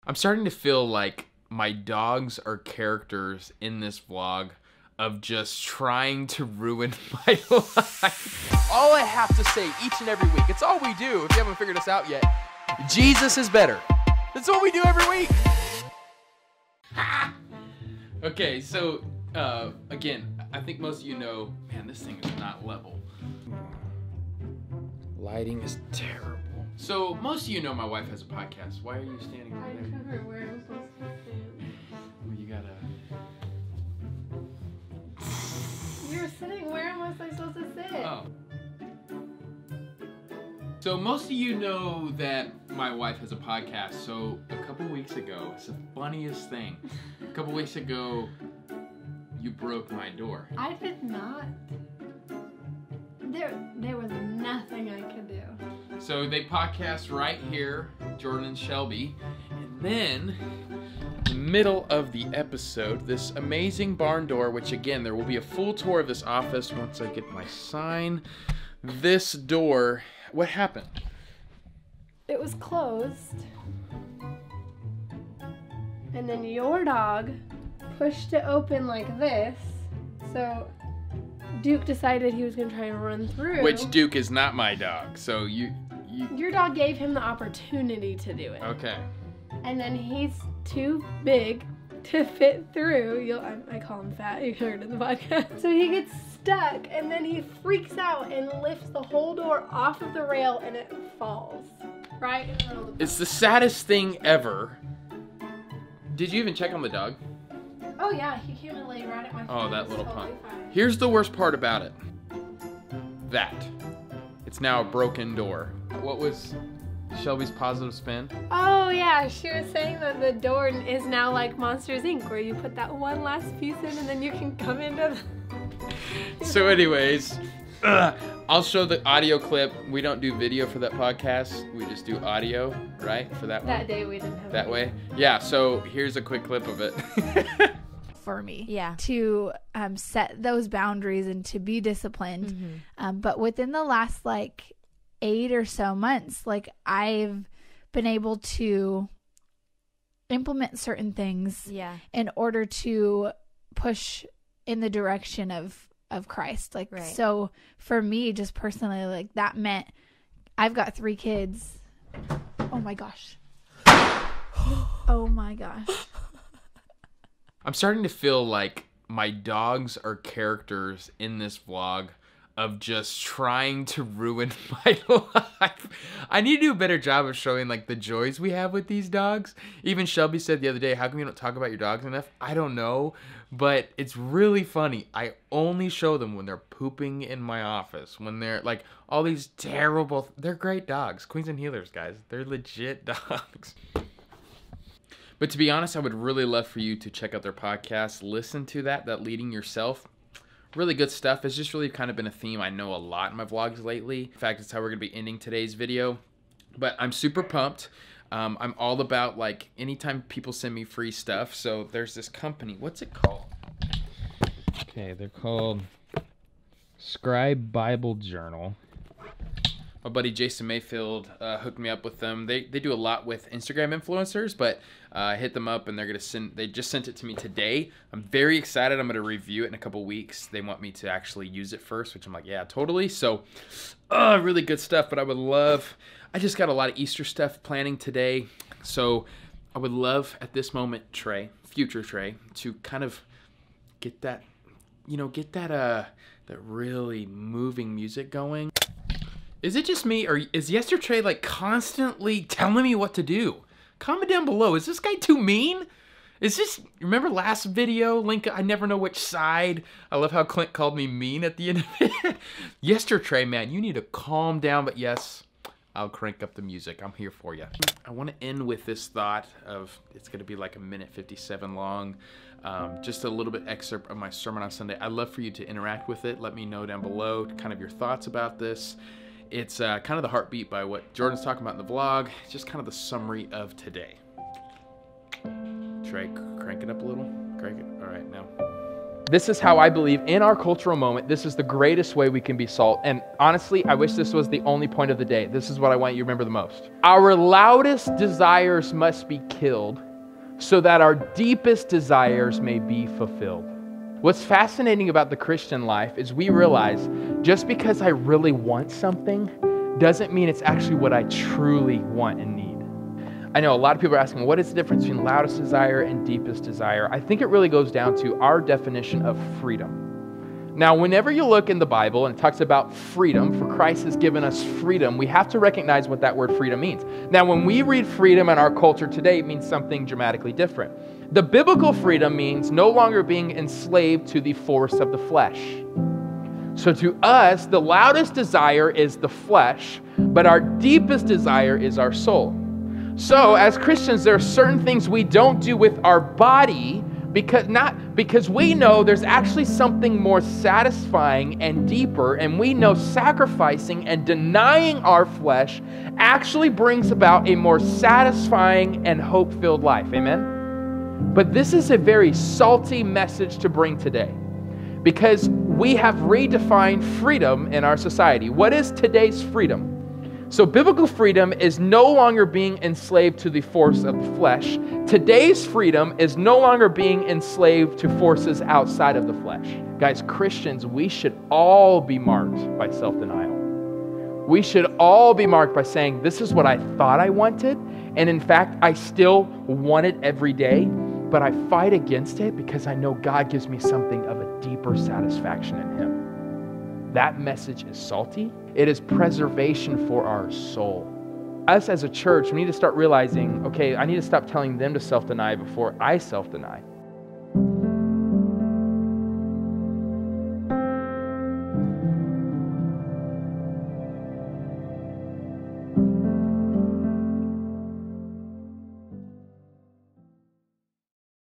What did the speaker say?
I'm starting to feel like my dogs are characters in this vlog of just trying to ruin my life. All I have to say each and every week, it's all we do if you haven't figured us out yet. Jesus is better. That's what we do every week. Okay, so again, I think most of you know, man, this thing is not level. Lighting is terrible. So most of you know my wife has a podcast. Why are you standing over there? I covered where I'm supposed to stand. Well, you gotta... You were sitting where am I supposed to sit? Oh. So most of you know that my wife has a podcast. So a couple weeks ago, it's the funniest thing. A couple weeks ago, you broke my door. I did not. There was nothing I could do. So they podcast right here, Jordan and Shelby. And then, in the middle of the episode, this amazing barn door, which again, there will be a full tour of this office once I get my sign. This door, what happened? It was closed. And then your dog pushed it open like this. So Duke decided he was going to try and run through. Which Duke is not my dog, so you... Your dog gave him the opportunity to do it. Okay. And then he's too big to fit through. I call him fat, you heard in the podcast. So he gets stuck and then he freaks out and lifts the whole door off of the rail and it falls. Right in the middle of the It's the saddest thing ever. Did you even check on the dog? Oh yeah, he came and laid right at my feet. Oh, that It's little totally punk. fine. Here's the worst part about it. That. It's now a broken door. What was Shelby's positive spin? Oh yeah, she was saying that the door is now like Monsters Inc. where you put that one last piece in and then you can come into the... So anyways, I'll show the audio clip. We don't do video for that podcast. We just do audio, right? For that one? That day we didn't have That way? Yeah, so here's a quick clip of it. For me, Yeah. to set those boundaries and to be disciplined. But within the last like 8 or so months, like I've been able to implement certain things Yeah. in order to push in the direction of Christ. Like, Right. so for me, just personally, like that meant I've got 3 kids. Oh my gosh. Oh my gosh. I'm starting to feel like my dogs are characters in this vlog of just trying to ruin my life. I need to do a better job of showing like the joys we have with these dogs. Even Shelby said the other day, how come you don't talk about your dogs enough? I don't know, but it's really funny. I only show them when they're pooping in my office, when they're like all these terrible, they're great dogs. Queens and Healers, guys. They're legit dogs. But to be honest, I would really love for you to check out their podcast. Listen to that Leading Yourself. Really good stuff. It's just really kind of been a theme I know a lot in my vlogs lately. In fact, it's how we're going to be ending today's video. But I'm super pumped. I'm all about, like, anytime people send me free stuff. So there's this company. What's it called? Okay, they're called Scribe Bible Journal. My buddy Jason Mayfield hooked me up with them. They do a lot with Instagram influencers, but I hit them up and they just sent it to me today. I'm very excited. I'm gonna review it in a couple weeks. They want me to actually use it first, which I'm like, yeah, totally. So, really good stuff. But I just got a lot of Easter stuff planning today. So I would love at this moment, Trey, future Trey, to kind of get that, that really moving music going. Is it just me, or is Trey like constantly telling me what to do? Comment down below. Is this guy too mean? Remember last video, Link, I never know which side. I love how Clint called me mean at the end of it. Trey, man, you need to calm down, but yes, I'll crank up the music. I'm here for you. I want to end with this thought of, it's going to be like a minute 57 long. Just a little bit excerpt of my sermon on Sunday. I'd love for you to interact with it. Let me know down below kind of your thoughts about this. It's kind of the heartbeat by what Jordan's talking about in the vlog. It's just kind of the summary of today. Trey, crank it up a little. Crank it. All right, now. This is how I believe in our cultural moment, this is the greatest way we can be salt. And honestly, I wish this was the only point of the day. This is what I want you to remember the most. Our loudest desires must be killed so that our deepest desires may be fulfilled. What's fascinating about the Christian life is we realize just because I really want something doesn't mean it's actually what I truly want and need. I know a lot of people are asking, what is the difference between loudest desire and deepest desire? I think it really goes down to our definition of freedom. Now, whenever you look in the Bible and it talks about freedom, for Christ has given us freedom, we have to recognize what that word freedom means. Now, when we read freedom in our culture today, it means something dramatically different. The biblical freedom means no longer being enslaved to the force of the flesh. So to us, the loudest desire is the flesh, but our deepest desire is our soul. So as Christians, there are certain things we don't do with our body because we know there's actually something more satisfying and deeper, and we know sacrificing and denying our flesh actually brings about a more satisfying and hope-filled life. Amen? But this is a very salty message to bring today because we have redefined freedom in our society. What is today's freedom? So biblical freedom is no longer being enslaved to the force of the flesh. Today's freedom is no longer being enslaved to forces outside of the flesh. Guys, Christians, we should all be marked by self-denial. We should all be marked by saying, this is what I thought I wanted, and in fact, I still want it every day, but I fight against it because I know God gives me something of a deeper satisfaction in Him. That message is salty. It is preservation for our soul. Us as a church, we need to start realizing, okay, I need to stop telling them to self-deny before I self-deny.